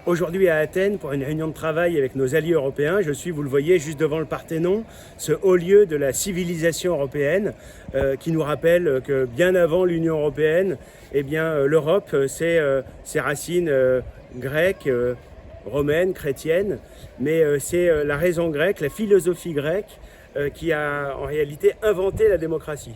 Aujourd'hui à Athènes pour une réunion de travail avec nos alliés européens. Je suis, vous le voyez, juste devant le Parthénon, ce haut lieu de la civilisation européenne qui nous rappelle que bien avant l'Union européenne, eh bien, l'Europe, c'est ses racines grecques, romaines, chrétiennes, mais c'est la raison grecque, la philosophie grecque qui a en réalité inventé la démocratie.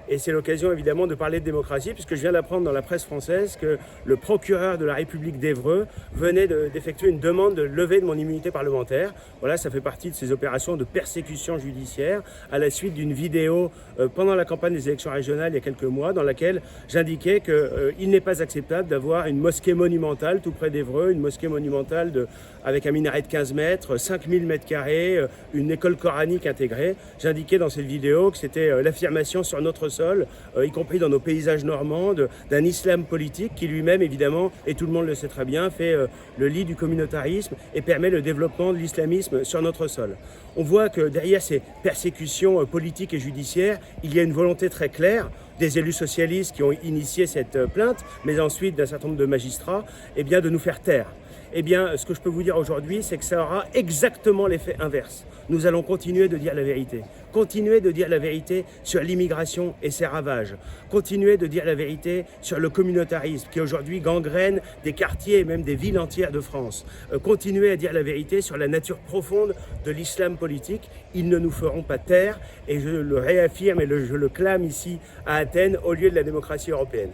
Et c'est l'occasion évidemment de parler de démocratie puisque je viens d'apprendre dans la presse française que le procureur de la République d'Évreux venait d'effectuer une demande de levée de mon immunité parlementaire. Voilà, ça fait partie de ces opérations de persécution judiciaire à la suite d'une vidéo pendant la campagne des élections régionales il y a quelques mois dans laquelle j'indiquais qu'il n'est pas acceptable d'avoir une mosquée monumentale tout près d'Évreux, une mosquée monumentale avec un minaret de 15 mètres, 5000 mètres carrés, une école coranique intégrée. J'indiquais dans cette vidéo que c'était l'affirmation sur notre sol, y compris dans nos paysages normands, d'un islam politique qui lui-même, évidemment, et tout le monde le sait très bien, fait le lit du communautarisme et permet le développement de l'islamisme sur notre sol. On voit que derrière ces persécutions politiques et judiciaires, il y a une volonté très claire des élus socialistes qui ont initié cette plainte, mais ensuite d'un certain nombre de magistrats, eh bien, de nous faire taire. Eh bien, ce que je peux vous dire aujourd'hui, c'est que ça aura exactement l'effet inverse. Nous allons continuer de dire la vérité. Continuer de dire la vérité sur l'immigration et ses ravages. Continuer de dire la vérité sur le communautarisme qui aujourd'hui gangrène des quartiers et même des villes entières de France. Continuer à dire la vérité sur la nature profonde de l'islam politique. Ils ne nous feront pas taire et je le réaffirme et je le clame ici à Athènes au lieu de la démocratie européenne.